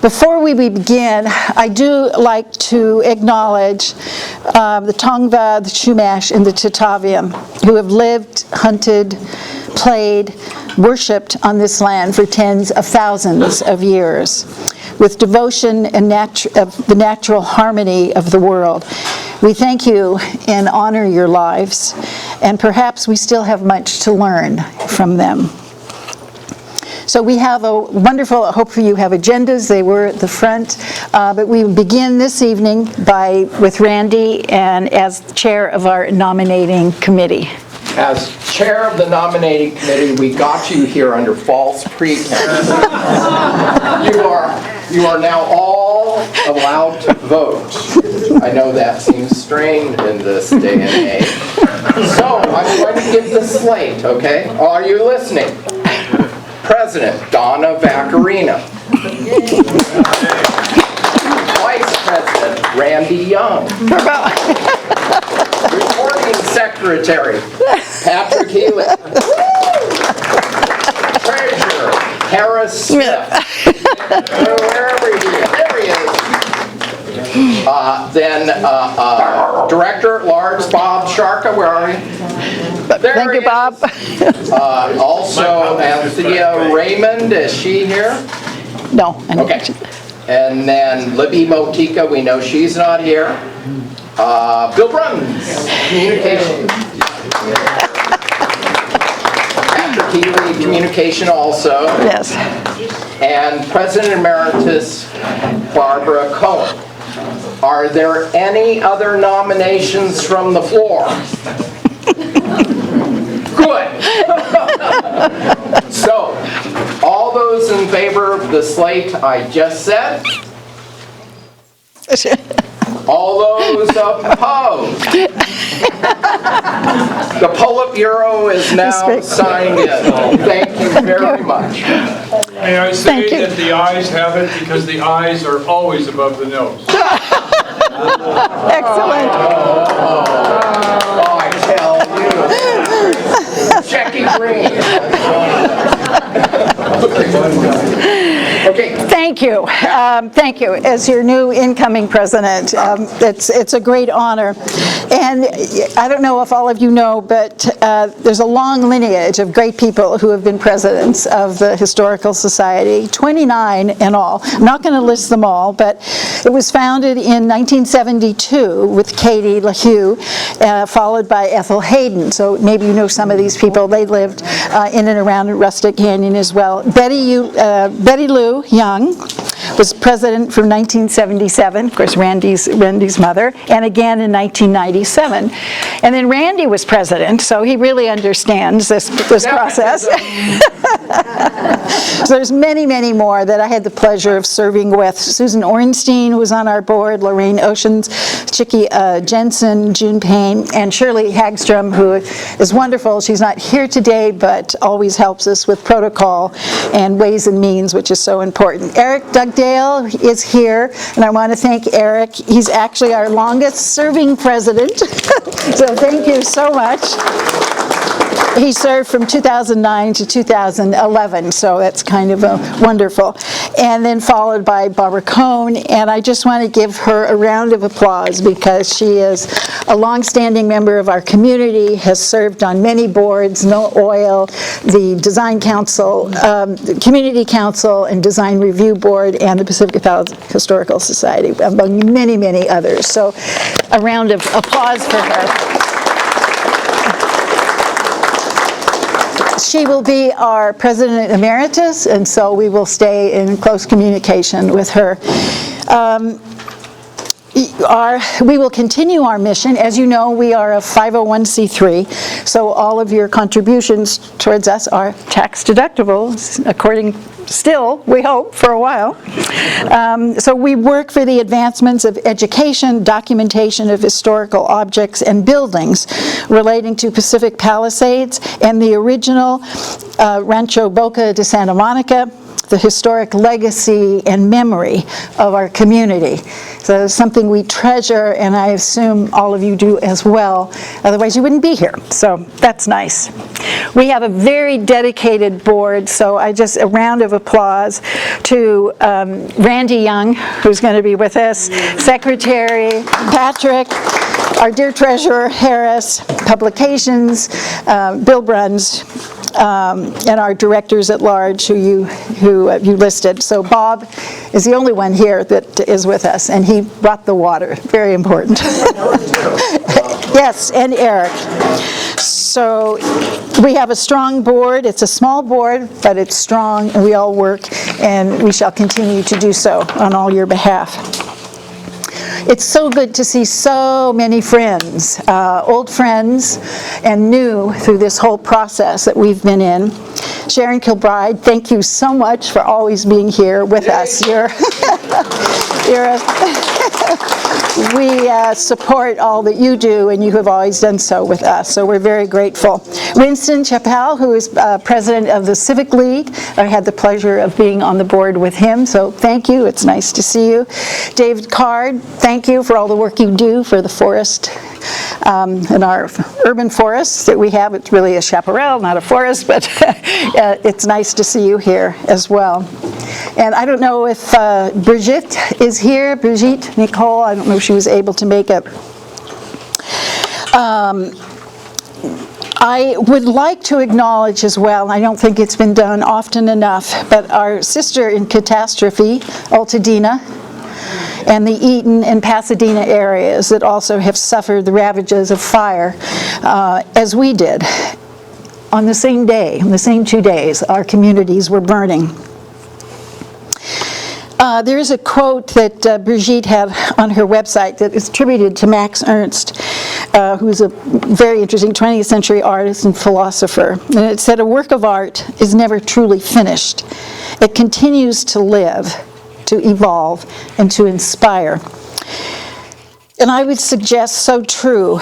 Before we begin, I do like to acknowledge the Tongva, the Chumash, and the Tataviam, who have lived, hunted, played, worshipped on this land for tens of thousands of years, with devotion and the natural harmony of the world. We thank you and honor your lives, and perhaps we still have much to learn from them. So we have a wonderful, hopefully you have agendas, they were at the front, but we begin this evening with Randy and as chair of our nominating committee. As chair of the nominating committee, we got you here under false pretense. You are now all allowed to vote. I know that seems strange in this day and age. So I'm going to give the slate, okay? Are you listening? President Donna Vaccarino. Vice President Randy Young. Recording Secretary Patrick Healy. Treasurer Harris Smith. Wherever he is. There he is. Then Director at Large Bob Sharka. Where are you? Thank you, Bob. Also, Anthea Raymond, is she here? No. Okay. And then Libby Motika, we know she's not here. Bill Bruns, Communication. Patrick Healy, Communication also. Yes. And President Emeritus Barbara Cohen. Are there any other nominations from the floor? Good. So, all those in favor of the slate I just said? All those opposed? The Politburo is now signed in. Thank you very much. May I say that the ayes have it because the eyes are always above the nose. Excellent. I tell you. Jackie Green. Okay. Thank you. Thank you. As your new incoming president, it's a great honor. And I don't know if all of you know, but there's a long lineage of great people who have been presidents of the Historical Society, 29 in all. I'm not going to list them all, but it was founded in 1972 with Katie LaHue, followed by Ethel Hayden. So maybe you know some of these people. They lived in and around Rustic Canyon as well. Betty Lou Young was president from 1977, of course Randy's mother, and again in 1997. And then Randy was president, so he really understands this process. So there's many, many more that I had the pleasure of serving with. Susan Ornstein was on our board, Lorraine Oceans, Chickie Jensen, June Payne, and Shirley Hagstrom, who is wonderful. She's not here today, but always helps us with protocol and ways and means, which is so important. Eric Dugdale is here, and I want to thank Eric. He's actually our longest serving president, so thank you so much. He served from 2009 to 2011, so that's kind of wonderful. And then followed by Barbara Cohen, and I just want to give her a round of applause because she is a long-standing member of our community, has served on many boards, No Oil, the Design Council, the Community Council, and Design Review Board, and the Pacific Palisades Historical Society, among many, many others. So a round of applause for her. She will be our President Emeritus, and so we will stay in close communication with her. We will continue our mission. As you know, we are a 501c3, so all of your contributions towards us are tax deductible, still, we hope, for a while. So we work for the advancements of education, documentation of historical objects and buildings relating to Pacific Palisades and the original Rancho Boca de Santa Monica, the historic legacy and memory of our community. So it's something we treasure, and I assume all of you do as well. Otherwise, you wouldn't be here. So that's nice. We have a very dedicated board, so a round of applause to Randy Young, who's going to be with us, Secretary Patrick, our dear Treasurer Harris, Publications, Bill Bruns, and our directors at large who you listed. So Bob is the only one here that is with us, and he brought the water. Very important. Yes, and Eric. So we have a strong board. It's a small board, but it's strong, and we all work, and we shall continue to do so on all your behalf. It's so good to see so many friends, old friends and new through this whole process that we've been in. Sharon Kilbride, thank you so much for always being here with us. We support all that you do, and you have always done so with us, so we're very grateful. Winston Chappell, who is president of the Civic League, I had the pleasure of being on the board with him, so thank you, it's nice to see you. David Card, thank you for all the work you do for the forest and our urban forests that we have. It's really a chaparral, not a forest, but it's nice to see you here as well. And I don't know if Brigitte is here. Brigitte Nicole, I don't know if she was able to make it. I would like to acknowledge as well, and I don't think it's been done often enough, but our sister in catastrophe, Altadena, and the Eaton and Pasadena areas that also have suffered the ravages of fire, as we did. On the same day, on the same 2 days, our communities were burning. There is a quote that Brigitte had on her website that is attributed to Max Ernst, who's a very interesting 20th century artist and philosopher. And it said, "A work of art is never truly finished. It continues to live, to evolve, and to inspire." And I would suggest so true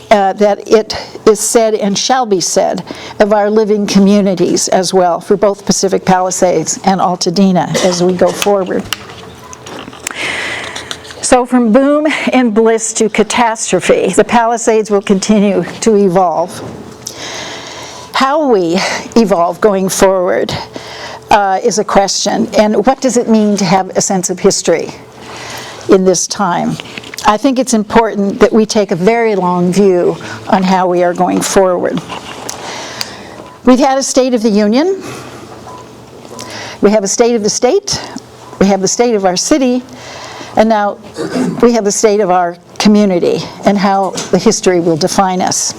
that it is said and shall be said of our living communities as well, for both Pacific Palisades and Altadena as we go forward. So from boom and bliss to catastrophe, the Palisades will continue to evolve. How we evolve going forward is a question, and what does it mean to have a sense of history in this time? I think it's important that we take a very long view on how we are going forward. We've had a State of the Union, we have a State of the State, we have the state of our city, and now we have the state of our community and how the history will define us.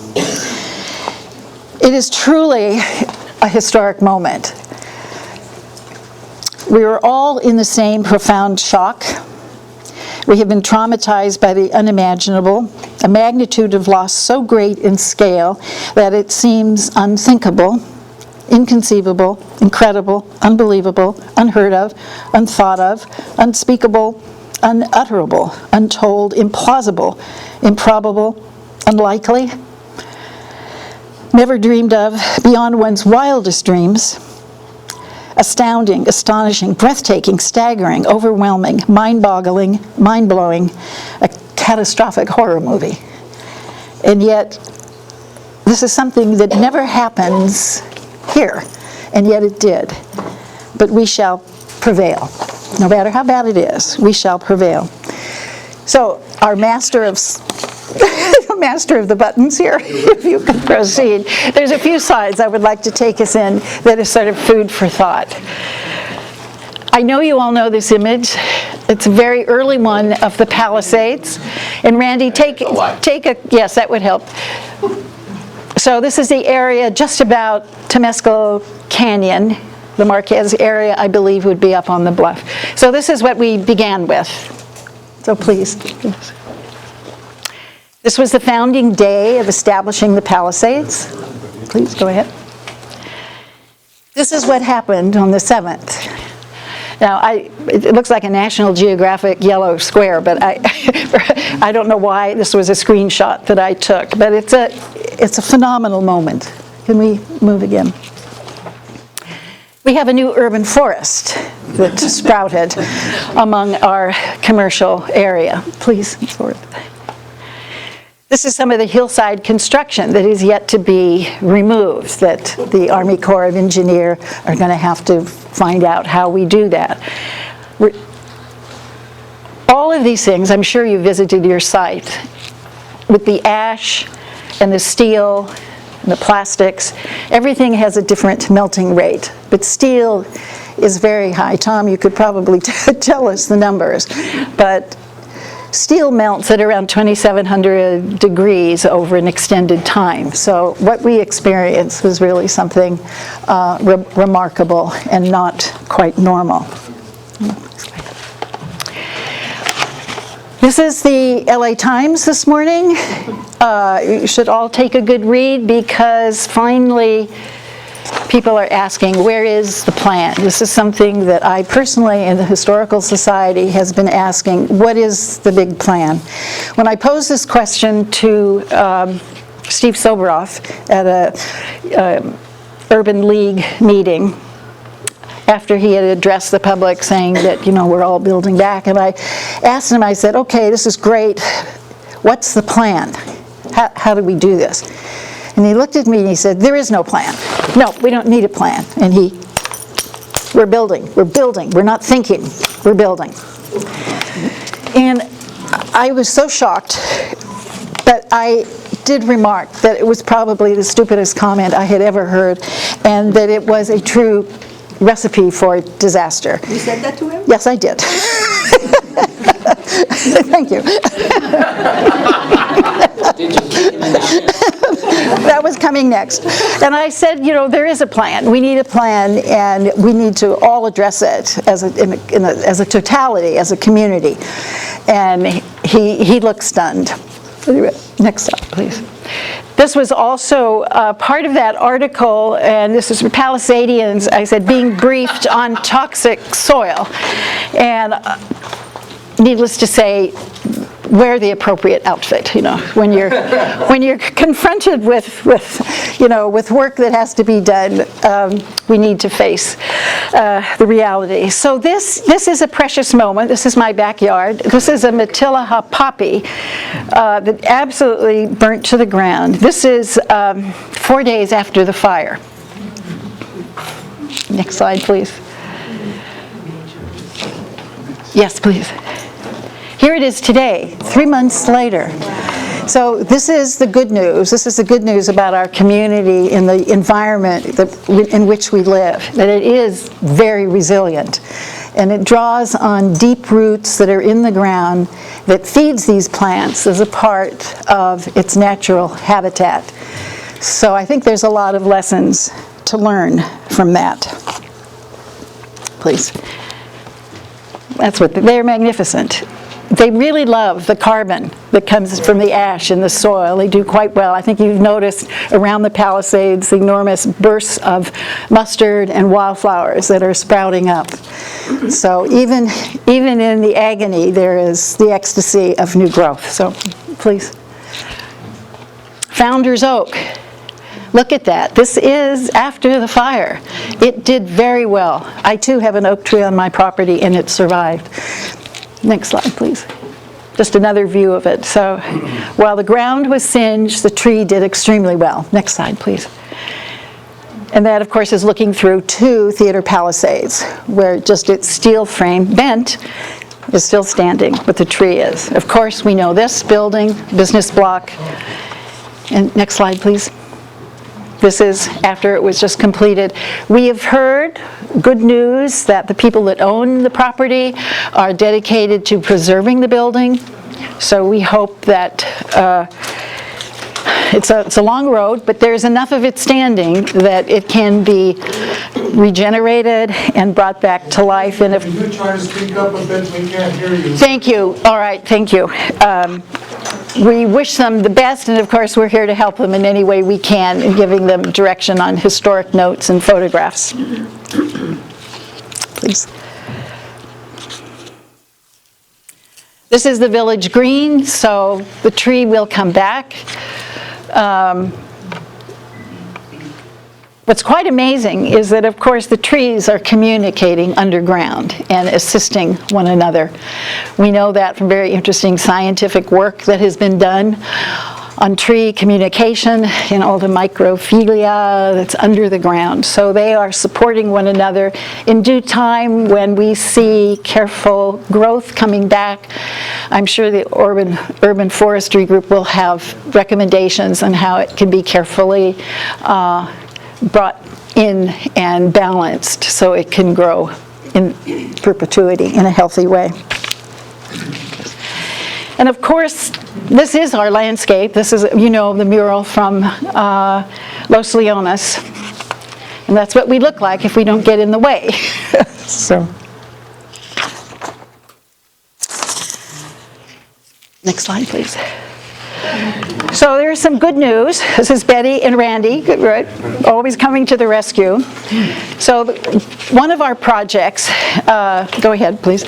It is truly a historic moment. We are all in the same profound shock. We have been traumatized by the unimaginable, a magnitude of loss so great in scale that it seems unthinkable, inconceivable, incredible, unbelievable, unheard of, unthought of, unspeakable, unutterable, untold, implausible, improbable, unlikely, never dreamed of, beyond one's wildest dreams. Astounding, astonishing, breathtaking, staggering, overwhelming, mind-boggling, mind-blowing, a catastrophic horror movie. And yet, this is something that never happens here, and yet it did. But we shall prevail. No matter how bad it is, we shall prevail. So, our master of the buttons here, if you can proceed. There's a few slides I would like to take us in that is sort of food for thought. I know you all know this image. It's a very early one of the Palisades. And Randy, take a, yes, that would help. So this is the area just about Temescal Canyon. The Marquez area, I believe, would be up on the bluff. So this is what we began with. So please. This was the founding day of establishing the Palisades. Please go ahead. This is what happened on the 7th. Now, it looks like a National Geographic yellow square, but I don't know why this was a screenshot that I took, but it's a phenomenal moment. Can we move again? We have a new urban forest that sprouted among our commercial area. Please, forward. This is some of the hillside construction that is yet to be removed, that the Army Corps of Engineers are going to have to find out how we do that. All of these things, I'm sure you visited your site, with the ash and the steel and the plastics, everything has a different melting rate, but steel is very high. Tom, you could probably tell us the numbers, but steel melts at around 2,700 degrees over an extended time. So what we experienced was really something remarkable and not quite normal. This is the LA Times this morning. You should all take a good read because finally people are asking, where is the plan? This is something that I personally in the Historical Society has been asking, what is the big plan? When I posed this question to Steve Soboroff at a Urban League meeting, after he had addressed the public saying that, you know, we're all building back, and I asked him, I said, okay, this is great, what's the plan? How do we do this? And he looked at me and he said, there is no plan. No, we don't need a plan. And we're building, we're not thinking, we're building. And I was so shocked, but I did remark that it was probably the stupidest comment I had ever heard, and that it was a true recipe for disaster. You said that to him? Yes, I did. Thank you. That was coming next. And I said, you know, there is a plan. We need a plan, and we need to all address it as a totality, as a community. And he looked stunned. Next slide, please. This was also part of that article, and this is for Palisadians, I said, being briefed on toxic soil. And needless to say, wear the appropriate outfit, you know, when you're confronted with work that has to be done, we need to face the reality. So this is a precious moment. This is my backyard. This is a Matilaha poppy that absolutely burnt to the ground. This is 4 days after the fire. Next slide, please. Yes, please. Here it is today, 3 months later. So this is the good news. This is the good news about our community and the environment in which we live, that it is very resilient. And it draws on deep roots that are in the ground that feeds these plants as a part of its natural habitat. So I think there's a lot of lessons to learn from that. Please. That's what they're magnificent. They really love the carbon that comes from the ash in the soil. They do quite well. I think you've noticed around the Palisades enormous bursts of mustard and wildflowers that are sprouting up. So even in the agony, there is the ecstasy of new growth. So please. Founder's Oak. Look at that. This is after the fire. It did very well. I too have an oak tree on my property and it survived. Next slide, please. Just another view of it. So while the ground was singed, the tree did extremely well. Next slide, please. And that, of course, is looking through to Theater Palisades, where just its steel frame, bent, is still standing, but the tree is. Of course, we know this building, business block. And next slide, please. This is after it was just completed. We have heard good news that the people that own the property are dedicated to preserving the building. So we hope that it's a long road, but there's enough of it standing that it can be regenerated and brought back to life. And if you try to speak up a bit, we can't hear you. Thank you. All right, thank you. We wish them the best, and of course we're here to help them in any way we can in giving them direction on historic notes and photographs. Please. This is the village green, so the tree will come back. What's quite amazing is that, of course, the trees are communicating underground and assisting one another. We know that from very interesting scientific work that has been done on tree communication and all the microphilia that's under the ground. So they are supporting one another. In due time, when we see careful growth coming back, I'm sure the urban forestry group will have recommendations on how it can be carefully brought in and balanced so it can grow in perpetuity in a healthy way. And of course, this is our landscape. This is, you know, the mural from Los Leones. And that's what we look like if we don't get in the way. So, next slide, please. So there's some good news. This is Betty and Randy, right? Always coming to the rescue. So one of our projects, go ahead please,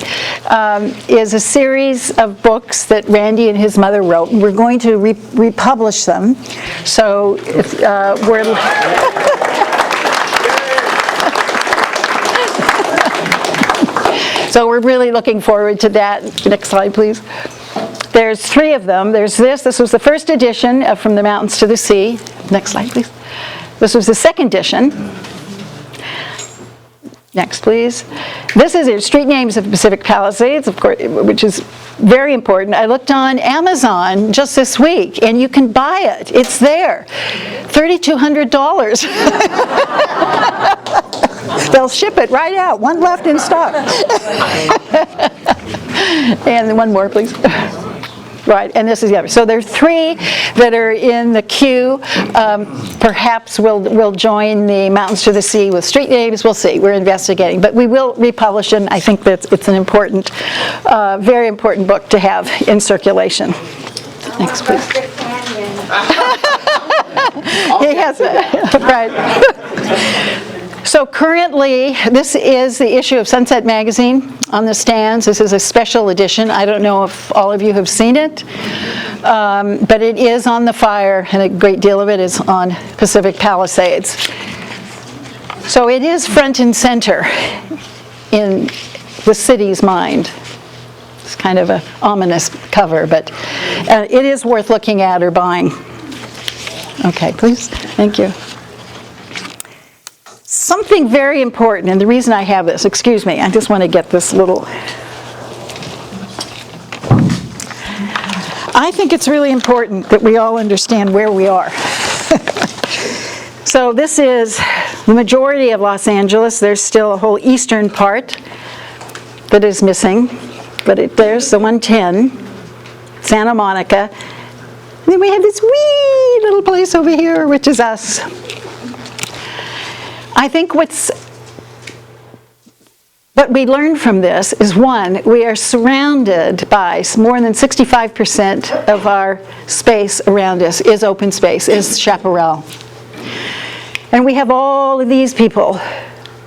is a series of books that Randy and his mother wrote, and we're going to republish them. So if, we're... So we're really looking forward to that. Next slide, please. There's 3 of them. There's this. This was the first edition of From the Mountains to the Sea. Next slide, please. This was the second edition. Next, please. This is Street Names of Pacific Palisades, of course, which is very important. I looked on Amazon just this week, and you can buy it. It's there. $3,200. They'll ship it right out. One left in stock. And one more, please. Right, and this is the other. So there are 3 that are in the queue. Perhaps we'll join the Mountains to the Sea with street names. We'll see. We're investigating. But we will republish it. I think that it's an important, very important book to have in circulation. Next, please. Rustic Canyon. Yes, right. So currently, this is the issue of Sunset Magazine on the stands. This is a special edition. I don't know if all of you have seen it, but it is on the fire, and a great deal of it is on Pacific Palisades. So it is front and center in the city's mind. It's kind of an ominous cover, but it is worth looking at or buying. Okay, please. Thank you. Something very important, and the reason I have this, excuse me, I just want to get this little. I think it's really important that we all understand where we are. So this is the majority of Los Angeles. There's still a whole eastern part that is missing, but there's the 110, Santa Monica. And then we have this wee little place over here, which is us. I think what we learned from this is, one, we are surrounded by more than 65% of our space around us is open space, is chaparral. And we have all of these people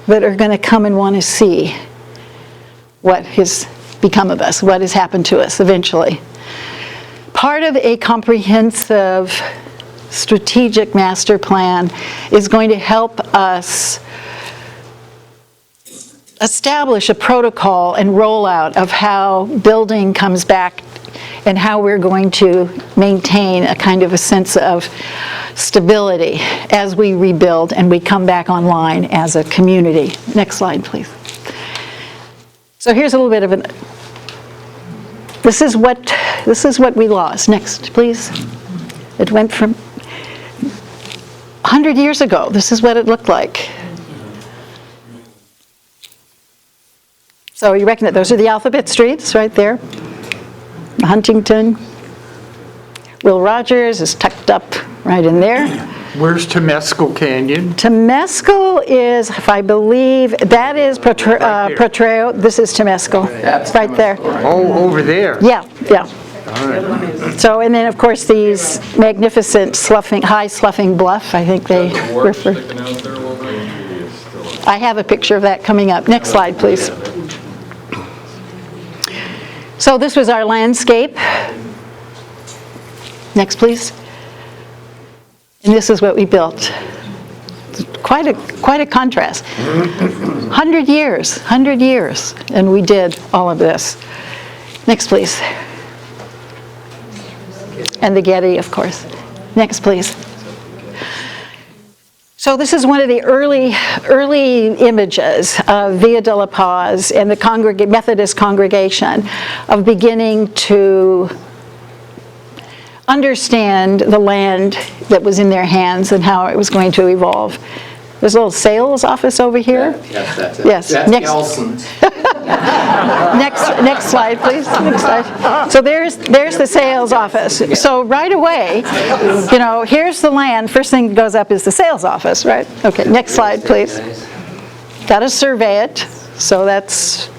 that are going to come and want to see what has become of us, what has happened to us eventually. Part of a comprehensive strategic master plan is going to help us establish a protocol and rollout of how building comes back and how we're going to maintain a kind of a sense of stability as we rebuild and we come back online as a community. Next slide, please. So here's a little bit of an, this is what we lost. Next, please. It went from 100 years ago, this is what it looked like. So you reckon that those are the alphabet streets right there. Huntington. Will Rogers is tucked up right in there. Where's Temescal Canyon? Temescal is, if I believe, that is Potrero. This is Temescal. That's right there. Oh, over there. Yeah, yeah. So, and then of course these magnificent high sloughing bluff, I think they refer. I have a picture of that coming up. Next slide, please. So this was our landscape. Next, please. And this is what we built. quite a contrast. 100 years, and we did all of this. Next, please. And the Getty, of course. Next, please. So this is one of the early images of Via de la Paz and the Methodist congregation of beginning to understand the land that was in their hands and how it was going to evolve. There's a little sales office over here. Yes, that's it. Yes. That's Next. Gelson's. Next slide, please. Next slide. So there's the sales office. So right away, you know, here's the land. First thing that goes up is the sales office, right? Okay, next slide, please. Got to survey it. So this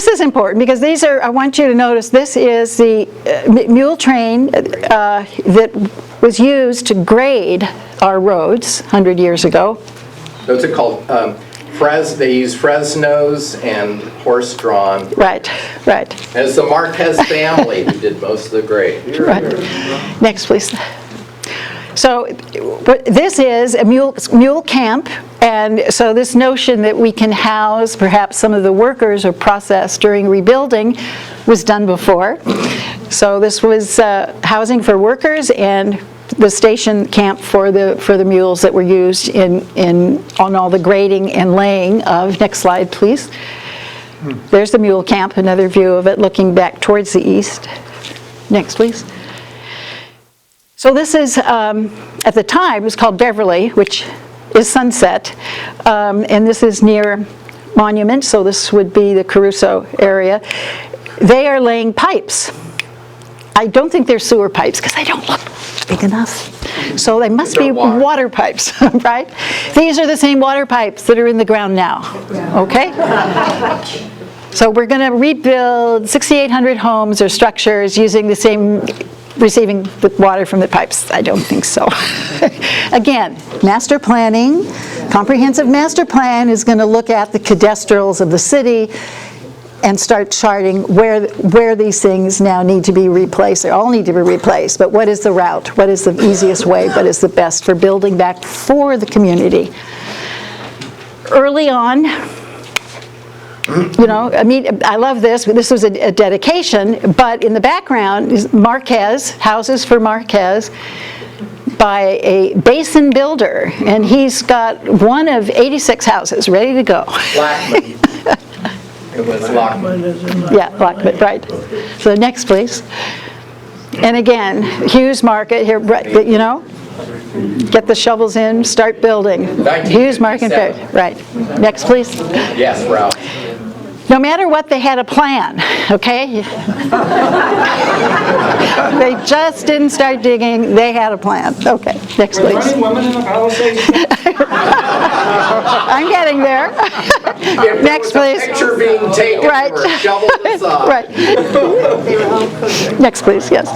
is important because these are, I want you to notice, this is the mule train that was used to grade our roads 100 years ago. Those are called, they use Fresnos and horse-drawn. Right. As the Marquez family who did most of the grading. Right. Next, please. So this is a mule camp, and so this notion that we can house perhaps some of the workers or process during rebuilding was done before. So this was housing for workers and the station camp for the mules that were used on all the grading and laying of. Next slide, please. There's the mule camp, another view of it looking back towards the east. Next, please. So this is, at the time, it was called Beverly, which is Sunset, and this is near Monument, so this would be the Caruso area. They are laying pipes. I don't think they're sewer pipes because they don't look big enough. So they must be water pipes, right? These are the same water pipes that are in the ground now, okay? So we're going to rebuild 6,800 homes or structures using the same, receiving the water from the pipes. I don't think so. Again, master planning, comprehensive master plan is going to look at the cadastrals of the city and start charting where these things now need to be replaced. They all need to be replaced, but what is the route? What is the easiest way? What is the best for building back for the community? Early on, you know, I mean, I love this. This was a dedication, but in the background is Marquez, houses for Marquez, by a basin builder, and he's got one of 86 houses ready to go. Blackman. It was Lockman. Yeah, Lockman, right. So next, please. And again, Hughes Market here, right, you know, get the shovels in, start building. Hughes Market, right. Next, please. Yes, Ralph. No matter what, they had a plan, okay? They just didn't start digging, they had a plan. Okay, next please. Running women in the Palisades. I'm getting there. Next please. Picture being taken Right. or a shovel aside. Right. Next please, yes.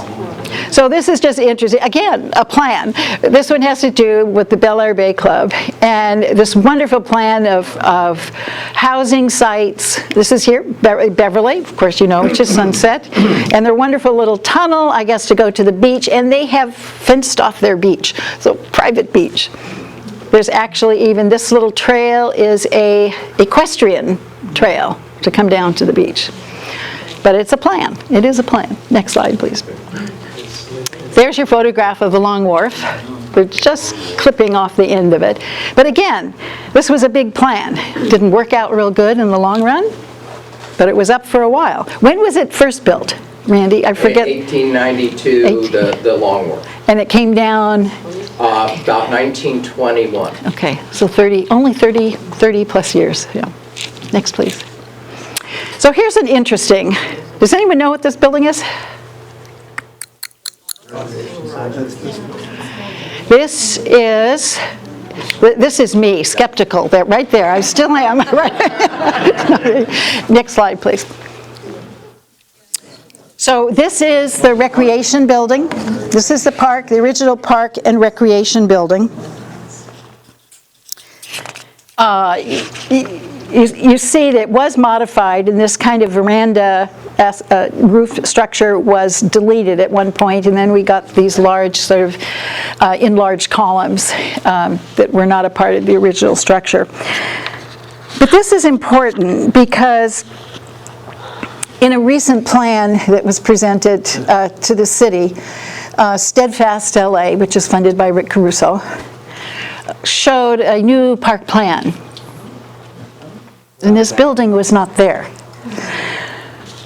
So this is just interesting. Again, a plan. This one has to do with the Bel Air Bay Club and this wonderful plan of housing sites. This is here, Beverly, of course you know, which is Sunset. And their wonderful little tunnel, I guess, to go to the beach. And they have fenced off their beach, so private beach. There's actually even this little trail is a equestrian trail to come down to the beach. But it's a plan. It is a plan. Next slide, please. There's your photograph of the Long Wharf. We're just clipping off the end of it. But again, this was a big plan. Didn't work out real good in the long run, but it was up for a while. When was it first built, Randy? I forget. 1892, the Long Wharf. And it came down? About 1921. Okay, so only 30 plus years. Yeah. Next, please. So here's an interesting, does anyone know what this building is? This is me, skeptical, that right there, I still am. Next slide, please. So this is the recreation building. This is the park, the original park and recreation building. You see that it was modified in this kind of veranda roof structure was deleted at one point, and then we got these large sort of enlarged columns that were not a part of the original structure. But this is important because in a recent plan that was presented to the city, Steadfast LA, which is funded by Rick Caruso, showed a new park plan. And this building was not there.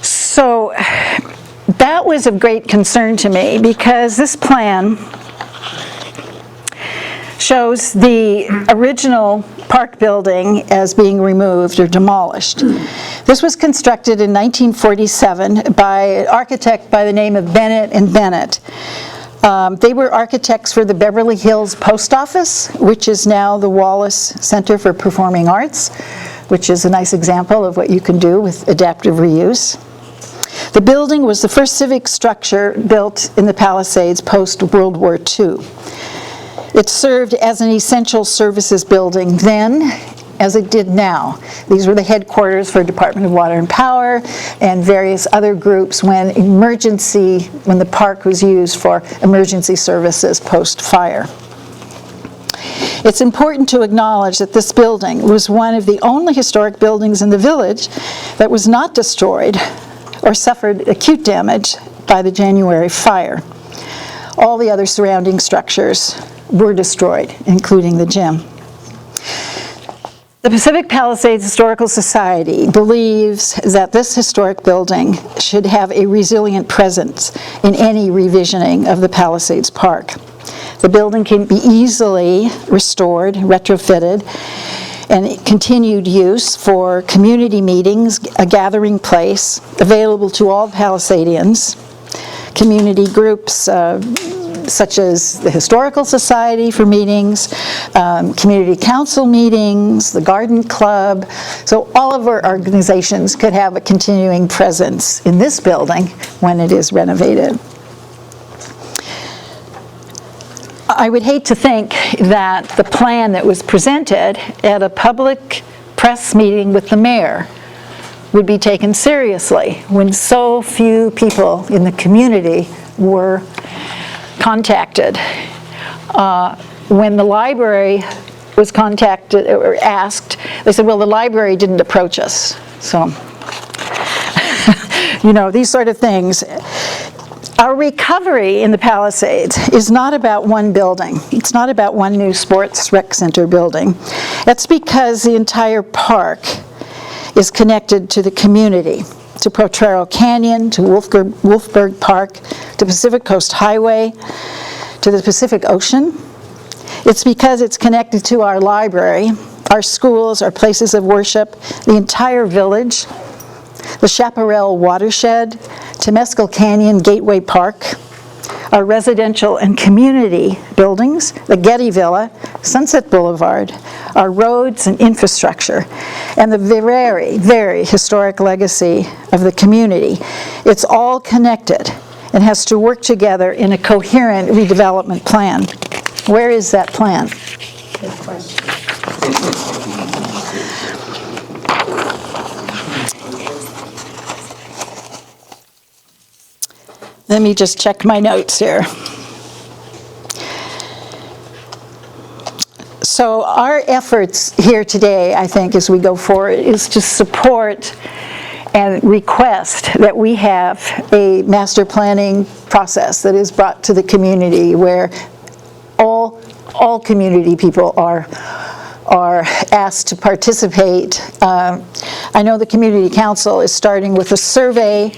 So that was of great concern to me because this plan shows the original park building as being removed or demolished. This was constructed in 1947 by an architect by the name of Bennett and Bennett. They were architects for the Beverly Hills Post Office, which is now the Wallace Center for Performing Arts, which is a nice example of what you can do with adaptive reuse. The building was the first civic structure built in the Palisades post-World War II. It served as an essential services building then, as it did now. These were the headquarters for Department of Water and Power and various other groups when the park was used for emergency services post-fire. It's important to acknowledge that this building was one of the only historic buildings in the village that was not destroyed or suffered acute damage by the January fire. All the other surrounding structures were destroyed, including the gym. The Pacific Palisades Historical Society believes that this historic building should have a resilient presence in any revisioning of the Palisades Park. The building can be easily restored, retrofitted, and continued use for community meetings, a gathering place available to all Palisadians, community groups such as the Historical Society for meetings, community council meetings, the garden club. So all of our organizations could have a continuing presence in this building when it is renovated. I would hate to think that the plan that was presented at a public press meeting with the mayor would be taken seriously when so few people in the community were contacted. When the library was contacted or asked, they said, well, the library didn't approach us. So, you know, these sort of things. Our recovery in the Palisades is not about one building. It's not about one new sports rec center building. That's because the entire park is connected to the community, to Potrero Canyon, to Wolfberg Park, to Pacific Coast Highway, to the Pacific Ocean. It's because it's connected to our library, our schools, our places of worship, the entire village, the Chaparral Watershed, Temescal Canyon Gateway Park, our residential and community buildings, the Getty Villa, Sunset Boulevard, our roads and infrastructure, and the very, very historic legacy of the community. It's all connected and has to work together in a coherent redevelopment plan. Where is that plan? Good question. Let me just check my notes here. So our efforts here today, I think, as we go forward, is to support and request that we have a master planning process that is brought to the community where all community people are asked to participate. I know the Community Council is starting with a survey,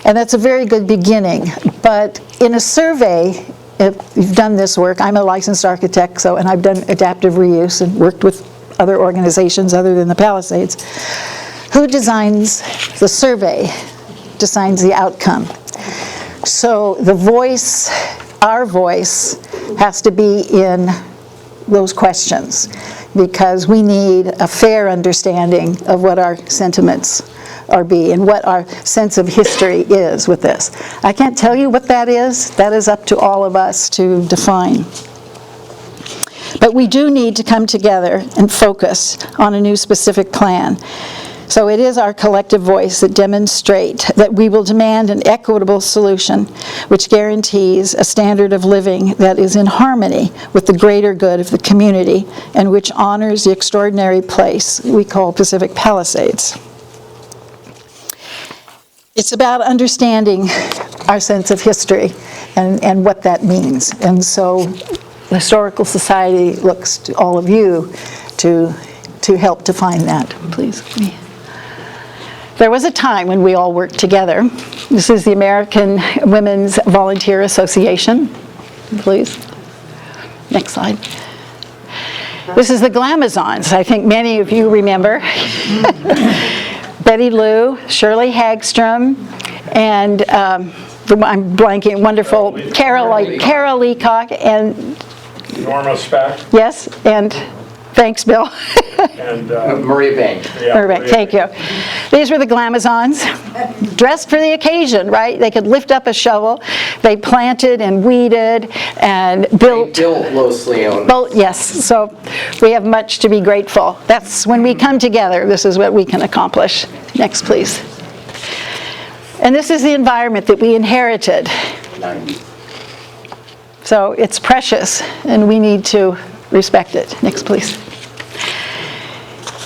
and that's a very good beginning. But in a survey, if you've done this work, I'm a licensed architect, and I've done adaptive reuse and worked with other organizations other than the Palisades. Who designs the survey designs the outcome. So the voice, our voice, has to be in those questions, because we need a fair understanding of what our sentiments are and what our sense of history is with this. I can't tell you what that is. That is up to all of us to define. But we do need to come together and focus on a new specific plan So it is our collective voice that demonstrates that we will demand an equitable solution which guarantees a standard of living that is in harmony with the greater good of the community and which honors the extraordinary place we call Pacific Palisades. It's about understanding our sense of history and what that means. And so the Historical Society looks to all of you to help define that, please. There was a time when we all worked together. This is the American Women's Volunteer Association, please. Next slide. This is the Glamazons. I think many of you remember. Betty Lou, Shirley Hagstrom, and I'm blanking, wonderful Carol Leacock, and Norma Spack yes, and thanks, Bill. and Maria Bank. Perfect, thank you. These were the Glamazons, dressed for the occasion, right? They could lift up a shovel. They planted and weeded and built. They built Los Leones. Yes, so we have much to be grateful. That's when we come together, this is what we can accomplish. Next, please. And this is the environment that we inherited. So it's precious, and we need to respect it. Next, please.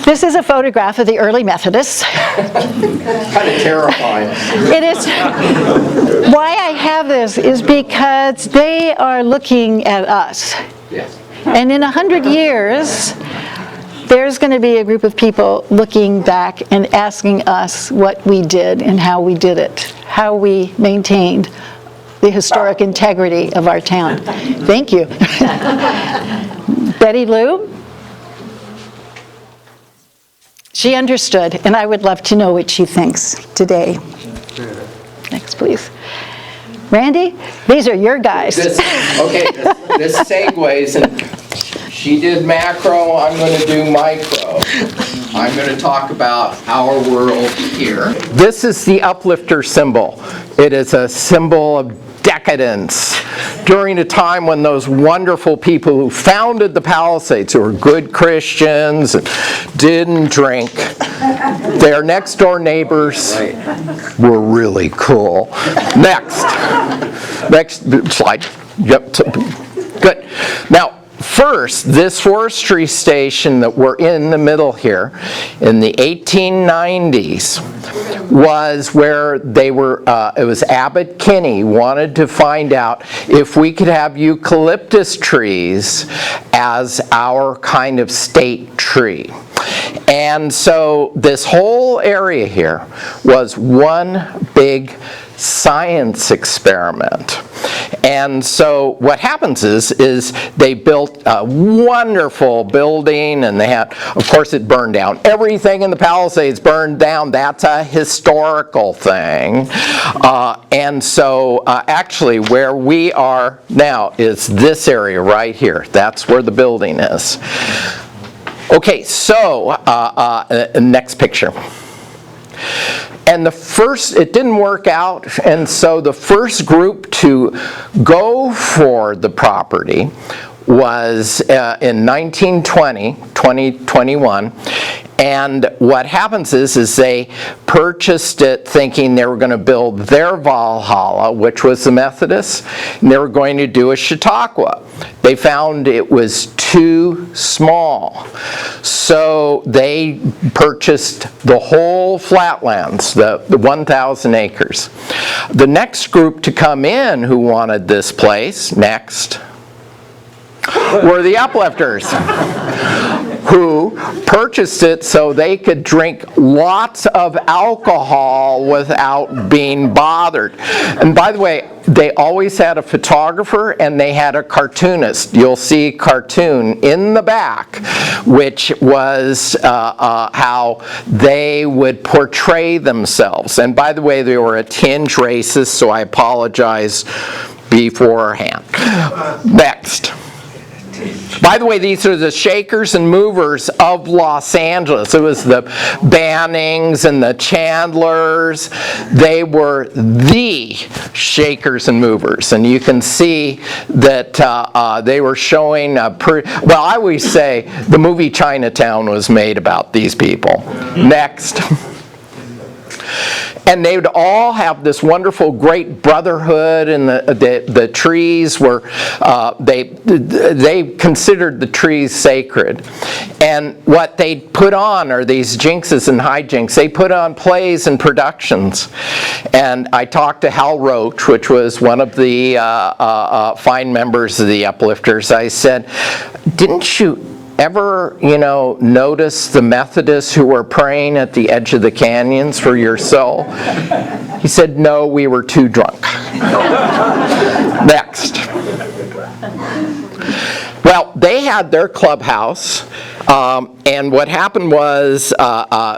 This is a photograph of the early Methodists. Kind of terrifying. It is. Why I have this is because they are looking at us. Yes. And in 100 years, there's going to be a group of people looking back and asking us what we did and how we did it, how we maintained the historic integrity of our town. Thank you. Betty Lou, she understood, and I would love to know what she thinks today. Next, please. Randy, these are your guys. This segues, and she did macro, I'm going to do micro. I'm going to talk about our world here. This is the uplifter symbol. It is a symbol of decadence during a time when those wonderful people who founded the Palisades, who were good Christians and didn't drink, their next door neighbors were really cool. Next slide. Yep. Good. Now, first, this forestry station that we're in the middle here in the 1890s was where they were, it was Abbot Kinney wanted to find out if we could have eucalyptus trees as our kind of state tree. And so this whole area here was one big science experiment. And so what happens is they built a wonderful building, and they had, of course it burned down. Everything in the Palisades burned down. That's a historical thing. And so actually where we are now is this area right here. That's where the building is. Okay, so next picture. And it didn't work out, and so the first group to go for the property was in 2021, and what happens is they purchased it thinking they were going to build their Valhalla, which was the Methodists, and they were going to do a Chautauqua. They found it was too small, so they purchased the whole flatlands, the 1,000 acres. The next group to come in who wanted this place, were the Uplifters, who purchased it so they could drink lots of alcohol without being bothered. And by the way, they always had a photographer and they had a cartoonist. You'll see a cartoon in the back, which was how they would portray themselves. And by the way, they were a tinge racist, so I apologize beforehand. Next. By the way, these are the shakers and movers of Los Angeles. It was the Bannings and the Chandlers. They were the shakers and movers. And you can see that they were showing, well, I always say the movie Chinatown was made about these people. Next. And they would all have this wonderful great brotherhood, and the trees were, they considered the trees sacred. And what they put on are these jinxes and hijinks. They put on plays and productions. And I talked to Hal Roach, which was one of the fine members of the Uplifters. I said, didn't you ever, notice the Methodists who were praying at the edge of the canyons for your soul? He said, no, we were too drunk. Next. Well, they had their clubhouse, and what happened was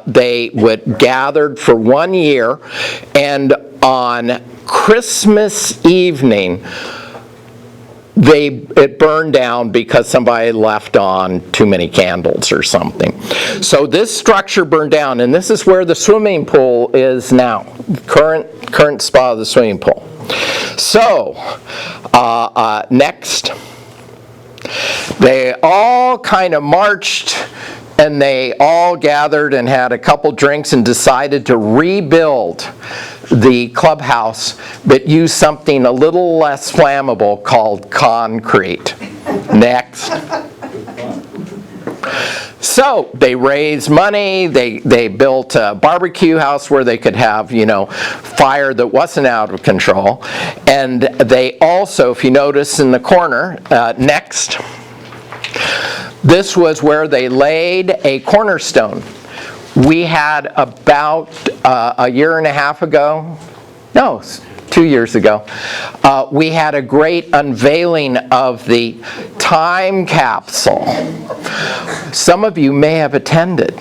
they would gathered for 1 year, and on Christmas evening, it burned down because somebody left on too many candles or something. So this structure burned down, and this is where the swimming pool is now, current spot of the swimming pool. So, next, they all kind of marched, and they all gathered and had a couple drinks and decided to rebuild the clubhouse, but use something a little less flammable called concrete. Next. So they raised money, they built a barbecue house where they could have, fire that wasn't out of control. And they also, if you notice in the corner, next, this was where they laid a cornerstone. We had about a year and a half ago, no, 2 years ago, we had a great unveiling of the time capsule. Some of you may have attended,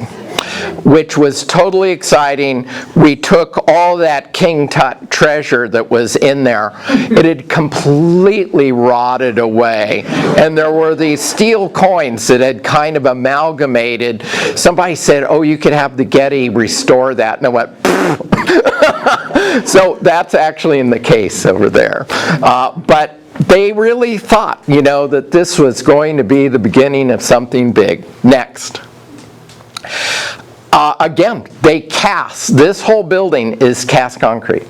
which was totally exciting. We took all that King Tut treasure that was in there. It had completely rotted away, and there were these steel coins that had kind of amalgamated. Somebody said, oh, you could have the Getty restore that, and I went, so that's actually in the case over there. But they really thought, that this was going to be the beginning of something big. Next. Again, they cast, this whole building is cast concrete.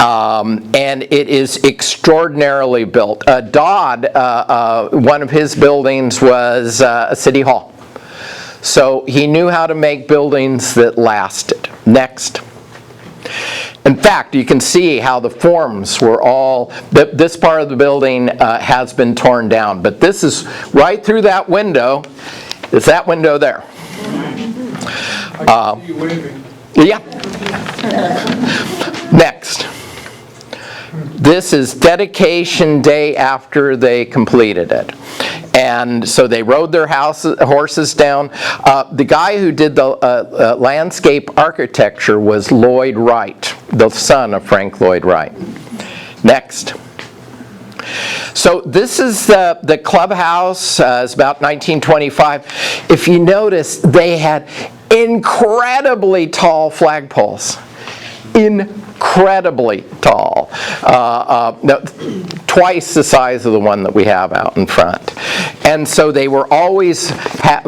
And it is extraordinarily built. Dodd, one of his buildings was a city hall. So he knew how to make buildings that lasted. Next. In fact, you can see how the forms were all, this part of the building has been torn down, but this is right through that window, is that window there. I can see you waving. Yeah. Next. This is dedication day after they completed it. And so they rode their horses down. The guy who did the landscape architecture was Lloyd Wright, the son of Frank Lloyd Wright. Next. So this is the clubhouse. It's about 1925. If you notice, they had incredibly tall flagpoles. Incredibly tall. Twice the size of the one that we have out in front. And so they were always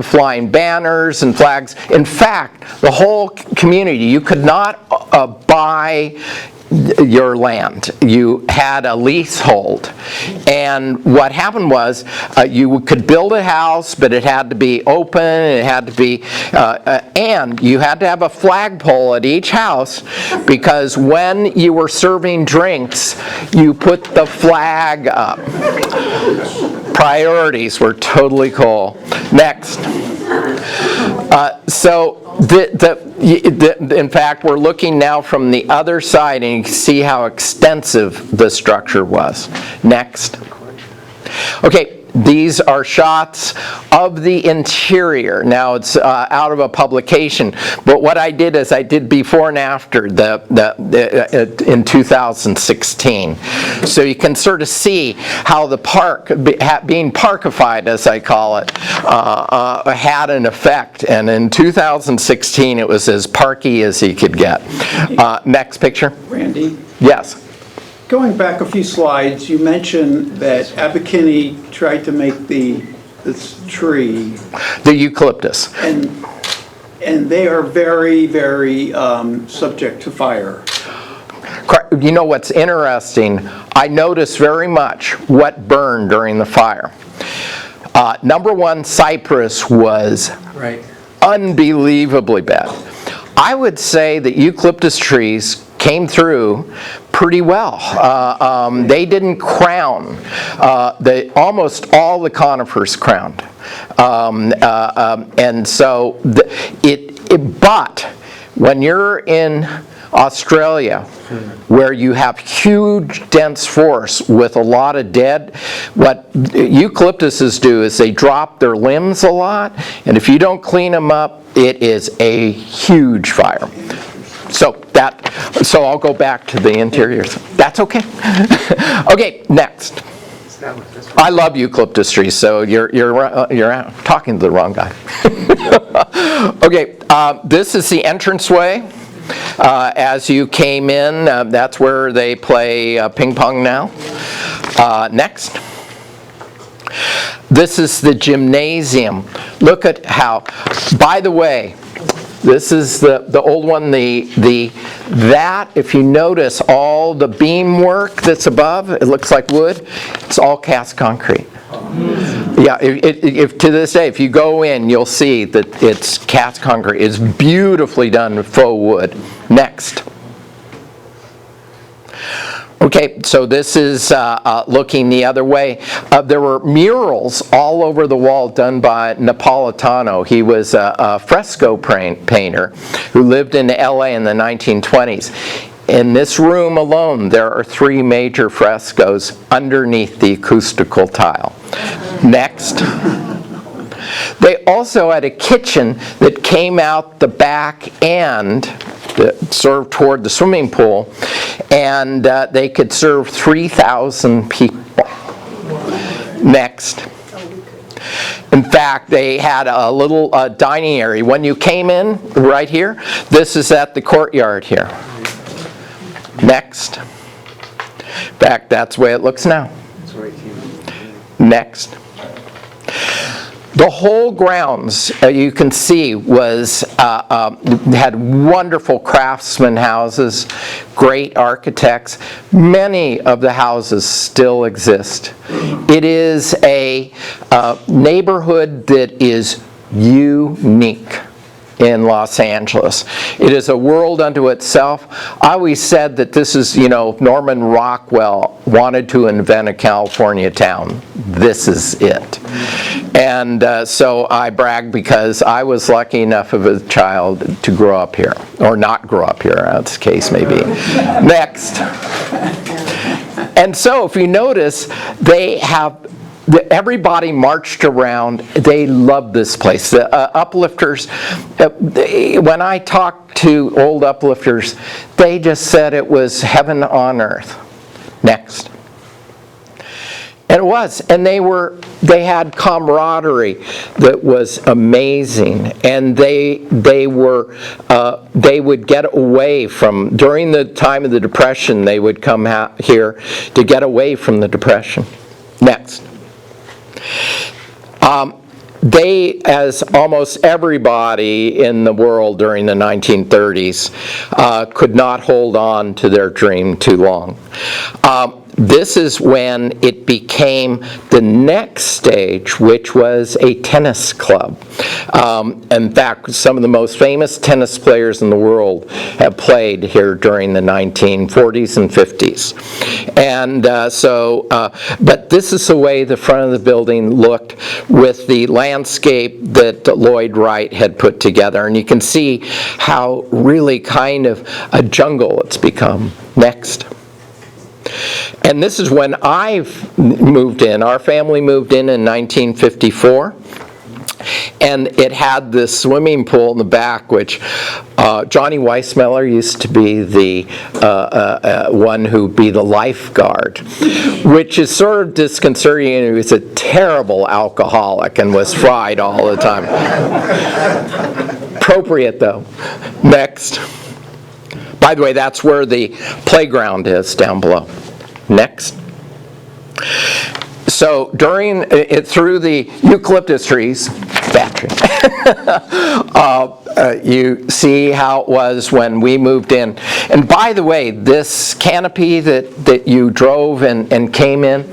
flying banners and flags. In fact, the whole community, you could not buy your land. You had a leasehold. And what happened was you could build a house, but it had to be open, it had to be, and you had to have a flagpole at each house, because when you were serving drinks, you put the flag up. Priorities were totally cool. Next. In fact, we're looking now from the other side, and you can see how extensive the structure was. Next. Okay, These are shots of the interior. Now it's out of a publication, but what I did is I did before and after in 2016. So you can sort of see how the park, being parkified as I call it, had an effect. And in 2016 it was as parky as he could get. Next picture. Randy, Yes. going back a few slides, you mentioned that Abercrombie tried to make this tree, The eucalyptus. and they are very, very subject to fire. You know what's interesting? I noticed very much what burned during the fire. Number one, cypress was unbelievably bad. I would say that eucalyptus trees came through pretty well. They didn't crown. Almost all the conifers crowned. And so, but when you're in Australia, where you have huge dense forests with a lot of dead, what eucalyptuses do is they drop their limbs a lot, and if you don't clean them up, it is a huge fire. So I'll go back to the interiors. That's okay. Okay, next. I love eucalyptus trees, so you're talking to the wrong guy. Okay, this is the entranceway. As you came in, that's where they play ping pong now. Next. This is the gymnasium. Look at how, by the way, this is the old one, that, if you notice all the beam work that's above, it looks like wood, it's all cast concrete. Yeah, if to this day, if you go in, you'll see that it's cast concrete. It's beautifully done with faux wood. Next. Okay, so this is looking the other way. There were murals all over the wall done by Napolitano. He was a fresco painter who lived in LA in the 1920s. In this room alone, there are 3 major frescoes underneath the acoustical tile. Next. They also had a kitchen that came out the back end that served toward the swimming pool, and they could serve 3,000 people. Next. In fact, they had a little dining area. When you came in, right here, this is at the courtyard here. Next. In fact, that's the way it looks now. Next. The whole grounds, you can see, had wonderful craftsman houses, great architects. Many of the houses still exist. It is a neighborhood that is unique in Los Angeles. It is a world unto itself. I always said that this is, Norman Rockwell wanted to invent a California town. This is it. And so I brag because I was lucky enough of a child to grow up here, or not grow up here, as the case may be. Next. And so if you notice, they have everybody marched around. They loved this place. The Uplifters, when I talked to old Uplifters, they just said it was heaven on earth. Next. And it was, and they had camaraderie that was amazing, and they would get away from, during the time of the Depression, they would come here to get away from the Depression. Next. They, as almost everybody in the world during the 1930s, could not hold on to their dream too long. This is when it became the next stage, which was a tennis club. In fact, some of the most famous tennis players in the world have played here during the 1940s and 50s. And but this is the way the front of the building looked with the landscape that Lloyd Wright had put together. And you can see how really kind of a jungle it's become. Next. And this is when I moved in. Our family moved in 1954. And it had this swimming pool in the back, which Johnny Weissmuller used to be the one who'd be the lifeguard, which is sort of disconcerting. He was a terrible alcoholic and was fried all the time. Appropriate, though. Next. By the way, that's where the playground is down below. Next. So through the eucalyptus trees, you see how it was when we moved in. And by the way, this canopy that you drove and came in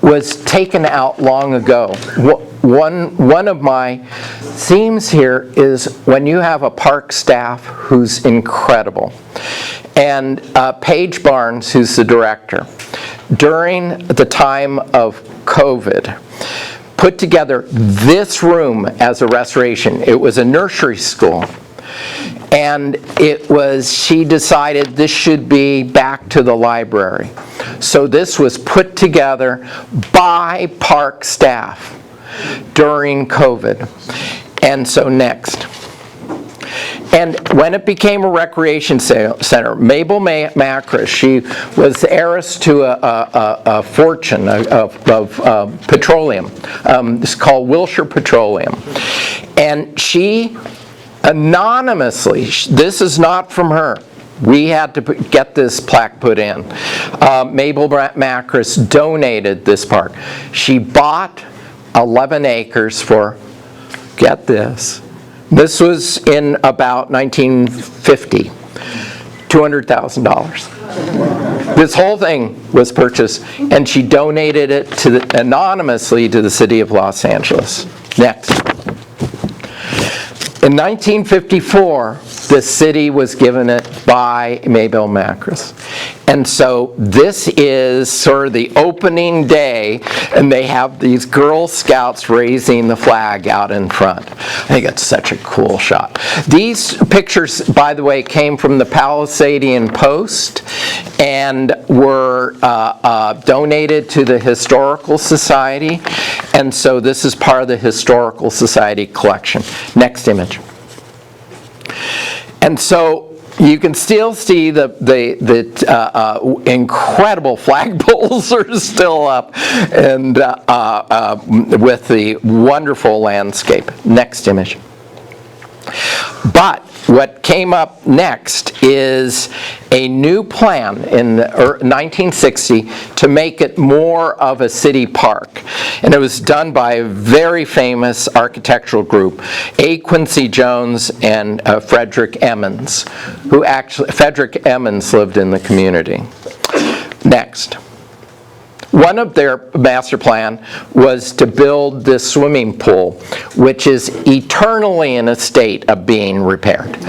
was taken out long ago. One of my themes here is when you have a park staff who's incredible, and Paige Barnes, who's the director, during the time of COVID, put together this room as a restoration. It was a nursery school. And she decided this should be back to the library. So this was put together by park staff during COVID. And so next. And when it became a recreation center, Mabel Macris, she was the heiress to a fortune of petroleum. It's called Wilshire Petroleum. And she anonymously, this is not from her, we had to get this plaque put in. Mabel Macris donated this park. She bought 11 acres for, get this, this was in about 1950, $200,000. This whole thing was purchased, and she donated it anonymously to the city of Los Angeles. Next. In 1954, the city was given it by Mabel Macris. And so this is sort of the opening day, and they have these Girl Scouts raising the flag out in front. I think it's such a cool shot. These pictures, by the way, came from the Palisadian Post and were donated to the Historical Society. And so this is part of the Historical Society collection. Next image. And so you can still see the incredible flagpoles are still up, and with the wonderful landscape. Next image. But what came up next is a new plan in 1960 to make it more of a city park. And it was done by a very famous architectural group, A. Quincy Jones and Frederick Emmons, Frederick Emmons lived in the community. Next. One of their master plan was to build this swimming pool, which is eternally in a state of being repaired.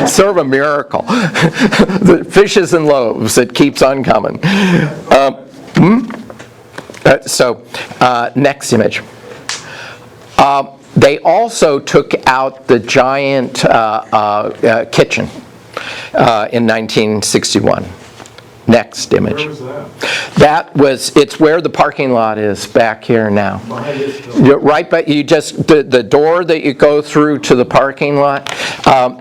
Sort of a miracle. The fishes and loaves, it keeps on coming. Next image. They also took out the giant kitchen in 1961. Next image. Where was that? It's where the parking lot is back here now. Right, but you just, the door that you go through to the parking lot,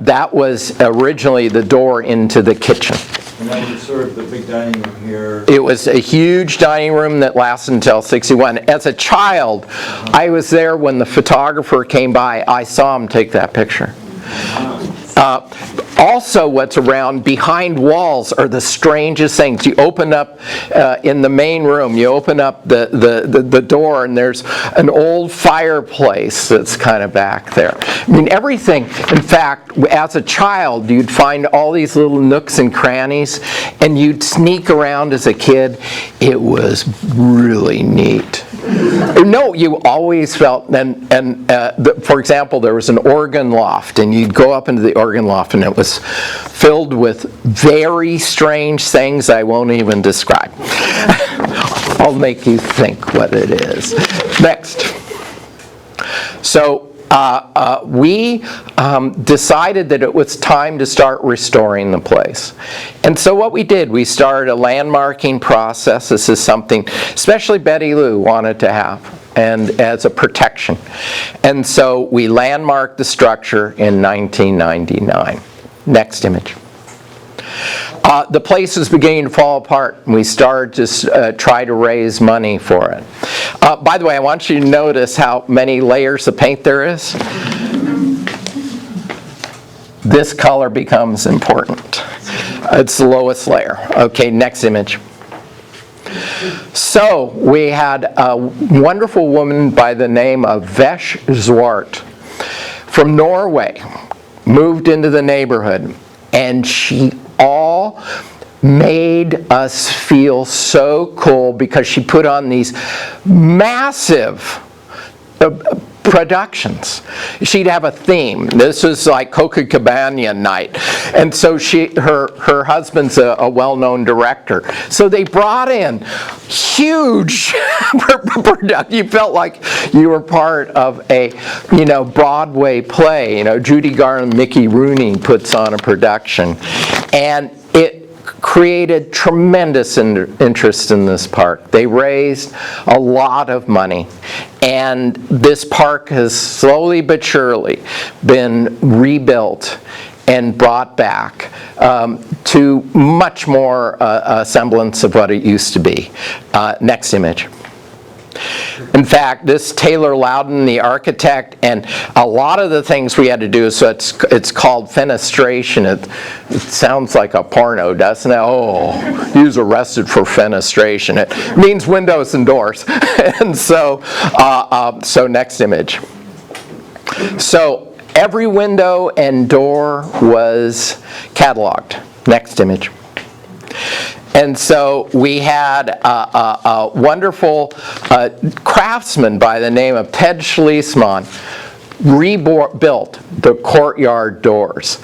that was originally the door into the kitchen. And that was sort of the big dining room here. It was a huge dining room that lasted until '61. As a child, I was there when the photographer came by. I saw him take that picture. Also, what's around behind walls are the strangest things. You open up in the main room, you open up the door, and there's an old fireplace that's kind of back there. I mean, everything. In fact, as a child, you'd find all these little nooks and crannies, and you'd sneak around as a kid. It was really neat. No, you always felt, for example, there was an organ loft, and you'd go up into the organ loft, and it was filled with very strange things I won't even describe. I'll make you think what it is. Next. So we decided that it was time to start restoring the place. And so what we did, we started a landmarking process. This is something especially Betty Lou wanted to have, and as a protection. And so we landmarked the structure in 1999. Next image. The place was beginning to fall apart, and we started to try to raise money for it. By the way, I want you to notice how many layers of paint there is. This color becomes important. It's the lowest layer. Okay, next image. So we had a wonderful woman by the name of Vesh Zwart from Norway, moved into the neighborhood, and she all made us feel so cool because she put on these massive productions. She'd have a theme. This was like Copacabana night, and so her husband's a well-known director. So they brought in huge production. You felt like you were part of a Broadway play. Judy Garland, Mickey Rooney puts on a production, and it created tremendous interest in this park. They raised a lot of money, and this park has slowly but surely been rebuilt and brought back to much more semblance of what it used to be. Next image. In fact, this Taylor Loudon, the architect, and a lot of the things we had to do, so it's called fenestration. It sounds like a porno, doesn't it? Oh, he was arrested for fenestration. It means windows and doors. And so next image. So every window and door was cataloged. Next image. And so we had a wonderful craftsman by the name of Ted Schlesman rebuilt the courtyard doors.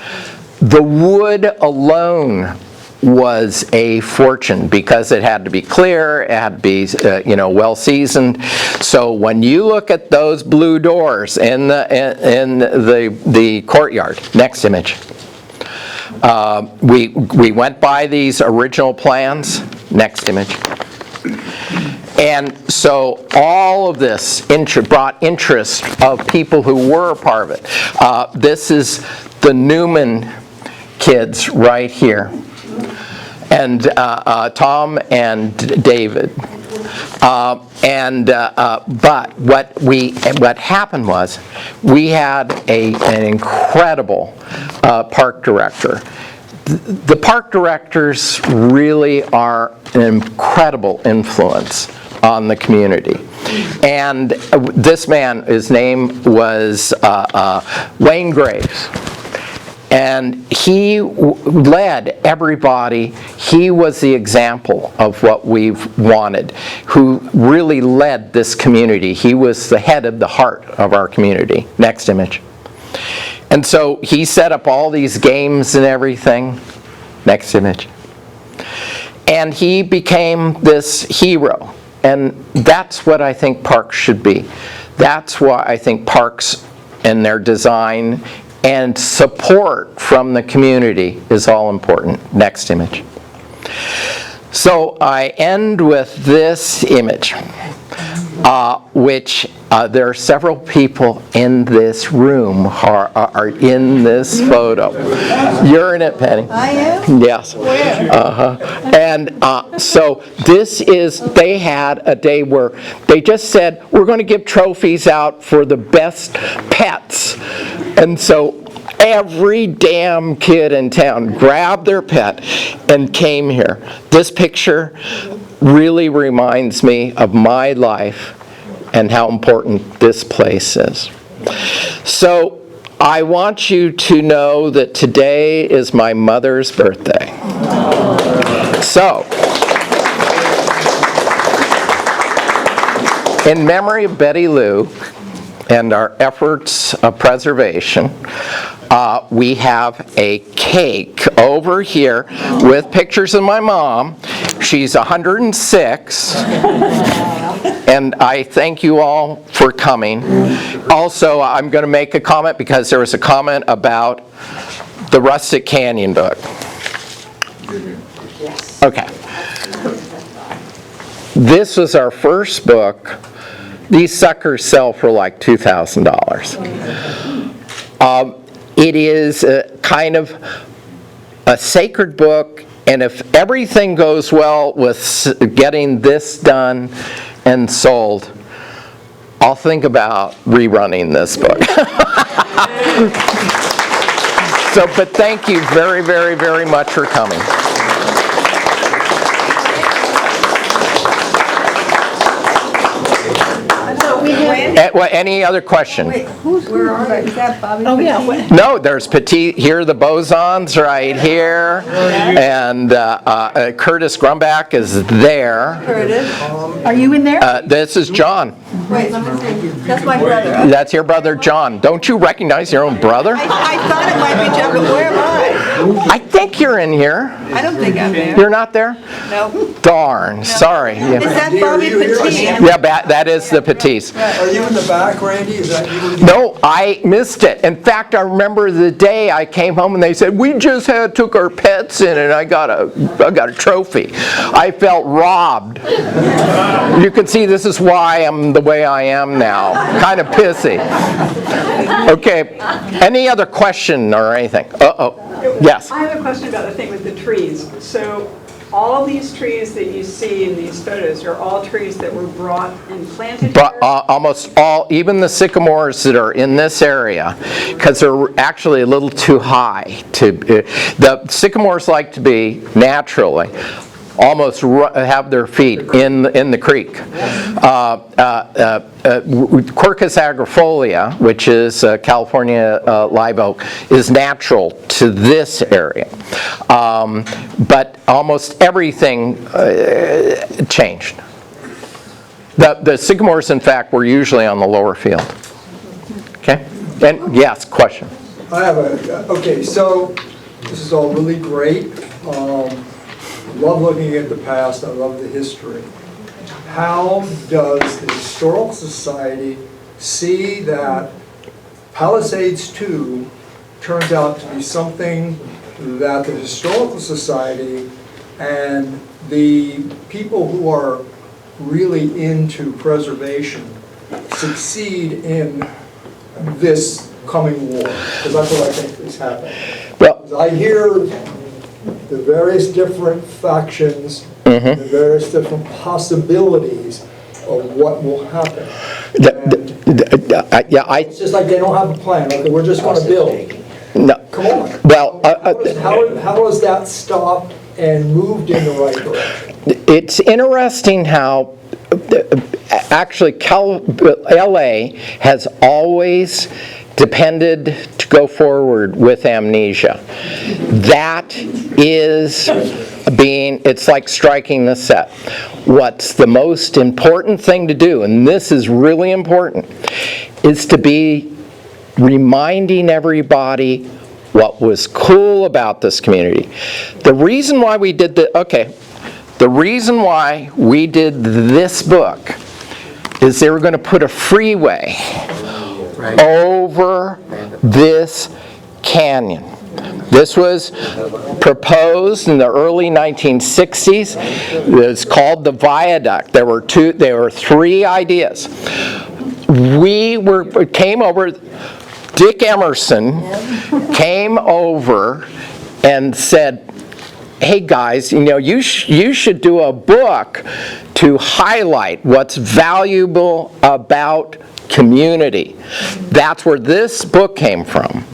The wood alone was a fortune because it had to be clear, it had to be well seasoned. So when you look at those blue doors in the courtyard, next image. We went by these original plans. Next image. And so all of this brought interest of people who were a part of it. This is the Newman kids right here, and Tom and David. But what happened was we had an incredible park director. The park directors really are an incredible influence on the community. And this man, his name was Wayne Graves. And he led everybody. He was the example of what we've wanted, who really led this community. He was the head of the heart of our community. Next image. And so he set up all these games and everything. Next image. And he became this hero. And that's what I think parks should be. That's why I think parks and their design and support from the community is all important. Next image. So I end with this image, which there are several people in this room are in this photo. You're in it, Penny. I am? Yes. Where? And so this is, they had a day where they just said, we're going to give trophies out for the best pets. And so every damn kid in town grabbed their pet and came here. This picture really reminds me of my life and how important this place is. So I want you to know that today is my mother's birthday. So, in memory of Betty Lou and our efforts of preservation, we have a cake over here with pictures of my mom. She's 106. And I thank you all for coming. Also, I'm going to make a comment because there was a comment about the Rustic Canyon book. Okay. This was our first book. These suckers sell for like $2,000. It is kind of a sacred book, and if everything goes well with getting this done and sold, I'll think about rerunning this book. But thank you very, very, very much for coming. Any other question? Where are they? Is that Bobby? Oh, yeah. No, there's Petit, here are the bosons right here, and Curtis Grumbach is there. Curtis? Are you in there? This is John. Wait, that's my brother. That's your brother John. Don't you recognize your own brother? I thought it might be John, but where am I? I think you're in here. I don't think I'm there. You're not there? No. Darn, sorry. Is Yeah, that Bobby Petit? that is the Petits. Are you in the back, Randy? Is that you? No, I missed it. In fact, I remember the day I came home and they said, we just took our pets in and I got a trophy. I felt robbed. You can see this is why I'm the way I am now. Kind of pissy. Okay, any other question or anything? Uh-oh, yes. I have a question about the thing with the trees. So all these trees that you see in these photos are all trees that were brought and planted But here? almost all, even the sycamores that are in this area, because they're actually a little too high. The sycamores like to be naturally almost have their feet in the creek. Quercus agrifolia, which is California live oak, is natural to this area. But almost everything changed. The sycamores, in fact, were usually on the lower field. Okay? And yes, question. I have okay, so this is all really great. I love looking at the past, I love the history. How does the Historical Society see that Palisades 2 turns out to be something that the Historical Society and the people who are really into preservation succeed in this coming war? Because that's what I think is happening. Well, I hear the various different factions, the various different possibilities of what will happen. It's just like they don't have a plan. Okay, we're just going to build. No. Come on. Well, how is that stopped and moved in the right direction? it's interesting how actually LA has always depended to go forward with amnesia. That is it's like striking the set. What's the most important thing to do, and this is really important, is to be reminding everybody what was cool about this community. The reason why we did the reason why we did this book is they were going to put a freeway over this canyon. This was proposed in the early 1960s. It's called the viaduct. There were three ideas. Came over, Dick Emerson came over and said, hey guys, you should do a book to highlight what's valuable about community. That's where this book came from.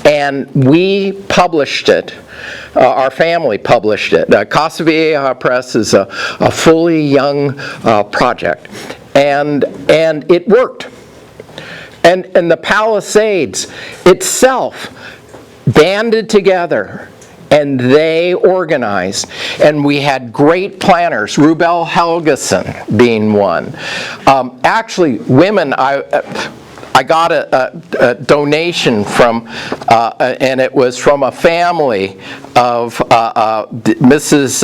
And we published it. Our family published it. Casa Vieja Press is a fully young project. And it worked. And the Palisades itself banded together and they organized. And we had great planners, Rubel Helgeson being one. Actually, women, I got a donation from, and it was from a family of Mrs.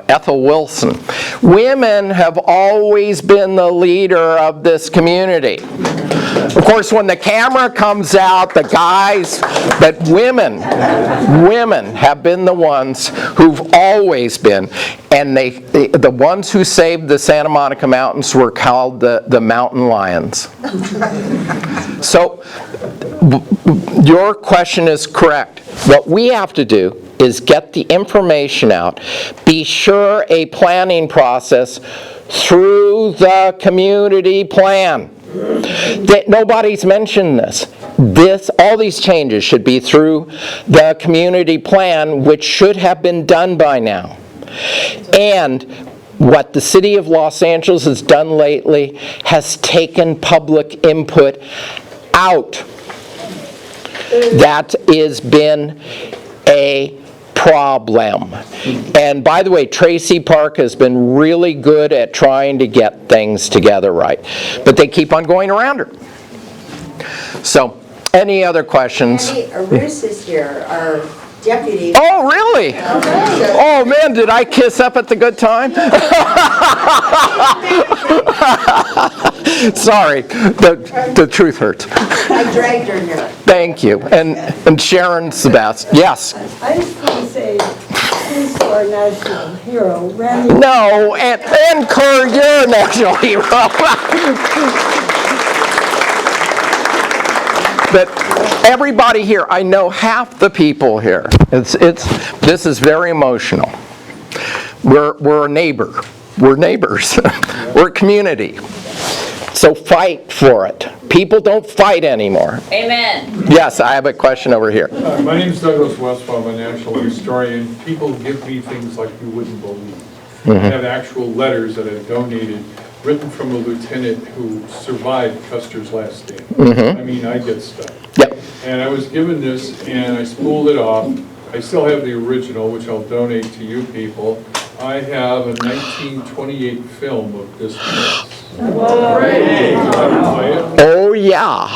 Ethel Wilson. Women have always been the leader of this community. Of course, when the camera comes out, the guys, but women have been the ones who've always been, and the ones who saved the Santa Monica Mountains were called the mountain lions. So your question is correct. What we have to do is get the information out, be sure a planning process through the community plan. That nobody's mentioned this. All these changes should be through the community plan, which should have been done by now. And what the City of Los Angeles has done lately has taken public input out. That has been a problem. And by the way, Tracy Park has been really good at trying to get things together right. But they keep on going around her. So, any other questions? Bruce is here, our deputy. Oh, really? Oh, man, did I kiss up at the good time? Sorry, the truth hurts. I dragged her here. Thank you. And Sharon's the best. Yes. I just want to say, he's our national hero, Randy. No, and Kerr, you're a national hero. But everybody here, I know half the people here. This is very emotional. We're a neighbor. We're neighbors. We're a community. So fight for it. People don't fight anymore. Amen. Yes, I have a question over here. My name is Douglas Westphal. I'm a national historian. People give me things like you wouldn't believe. I have actual letters that I've donated, written from a lieutenant who survived Custer's last stand. I mean, I get stuff. Yep. And I was given this, and I spooled it off. I still have the original, which I'll donate to you people. I have a 1928 film of this place. Oh, yeah.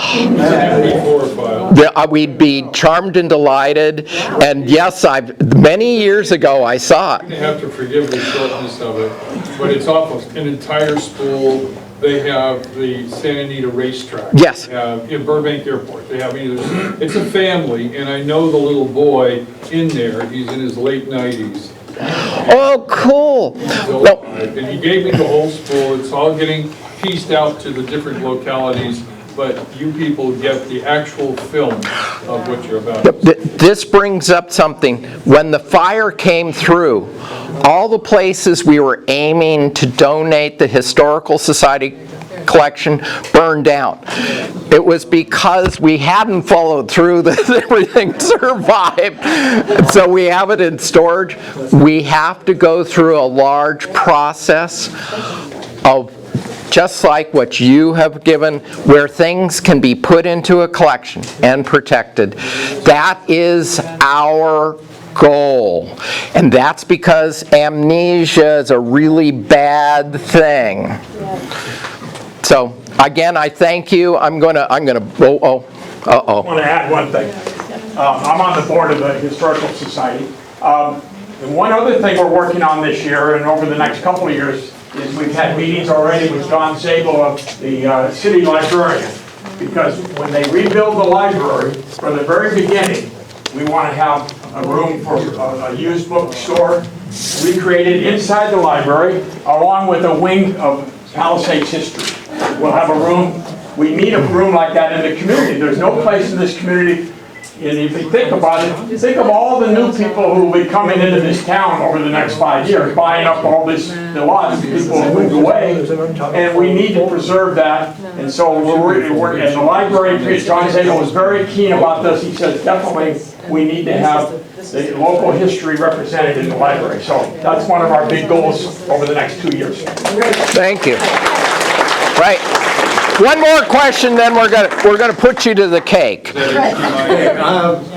We'd be charmed and delighted. And yes, many years ago I saw it. You have to forgive the shortness of it, but it's almost an entire spool. They have the Santa Anita racetrack. Yes. In Burbank Airport. They have it's a family, and I know the little boy in there. He's in his late 90s. Oh, cool. No. And he gave me the whole spool. It's all getting pieced out to the different localities, but you people get the actual film of what you're about. This brings up something. When the fire came through, all the places we were aiming to donate the Historical Society collection burned down. It was because we hadn't followed through that everything survived. So we have it in storage. We have to go through a large process of just like what you have given, where things can be put into a collection and protected. That is our goal. And that's because amnesia is a really bad thing. So again, I thank you. I'm gonna. I want to add one thing. I'm on the board of the Historical Society. And one other thing we're working on this year and over the next couple of years is we've had meetings already with Don Zabel of the city librarian. Because when they rebuild the library, from the very beginning, we want to have a room for a used bookstore recreated inside the library, along with a wing of Palisades history. We'll have a room, we need a room like that in the community. There's no place in this community, and if you think about it, think of all the new people who will be coming into this town over the next 5 years, buying up all the lots, people who moved away, and we need to preserve that. And so we're and the library, John Zabel was very keen about this. He said, definitely, we need to have the local history represented in the library. So that's one of our big goals over the next 2 years. Thank you. Right. One more question, then we're gonna put you to the cake.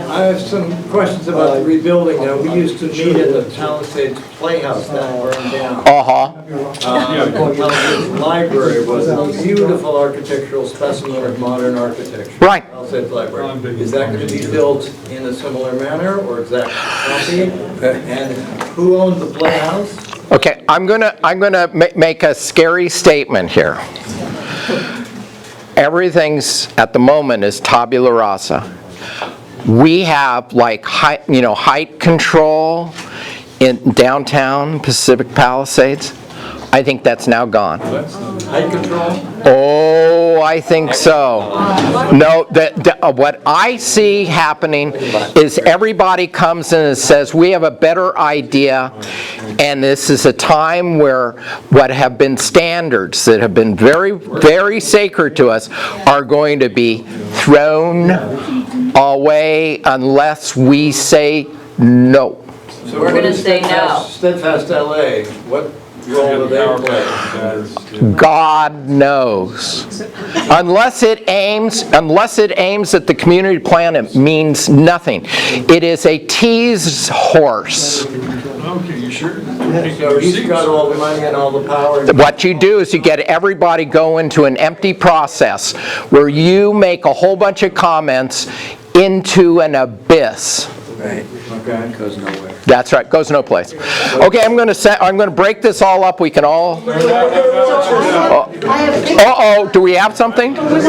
I have some questions about the rebuilding. We used to meet in the Palisades Playhouse that burned down. The Palisades Library was a beautiful architectural specimen of modern architecture. Right. Palisades Library. Is that going to be built in a similar manner or exact copy? And who owns the Playhouse? Okay, I'm gonna make a scary statement here. Everything's at the moment is tabula rasa. We have like height control in downtown Pacific Palisades. I think that's now gone. Height control? Oh, I think so. No, what I see happening is everybody comes in and says, we have a better idea, and this is a time where what have been standards that have been very, very sacred to us are going to be thrown away unless we say no. So We're gonna say no. Steadfast LA, what role do they play? God knows. Unless it aims at the community plan, it means nothing. It is a tease horse. Okay, you sure? So he's got all the money and all the power. What you do is you get everybody go into an empty process where you make a whole bunch of comments into an abyss. Right. Okay. Goes nowhere. That's right, goes no place. Okay, I'm going to break this all up. We can all. Uh-oh, do we have something? Mix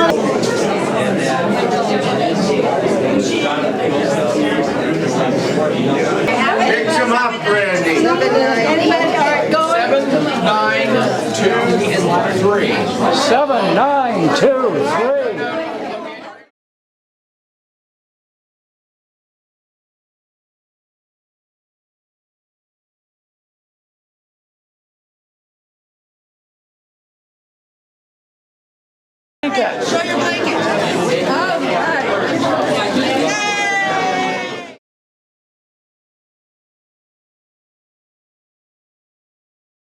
them up, Randy. 7, 9, 2, 3. 7, 9, 2, 3. Show your blanket.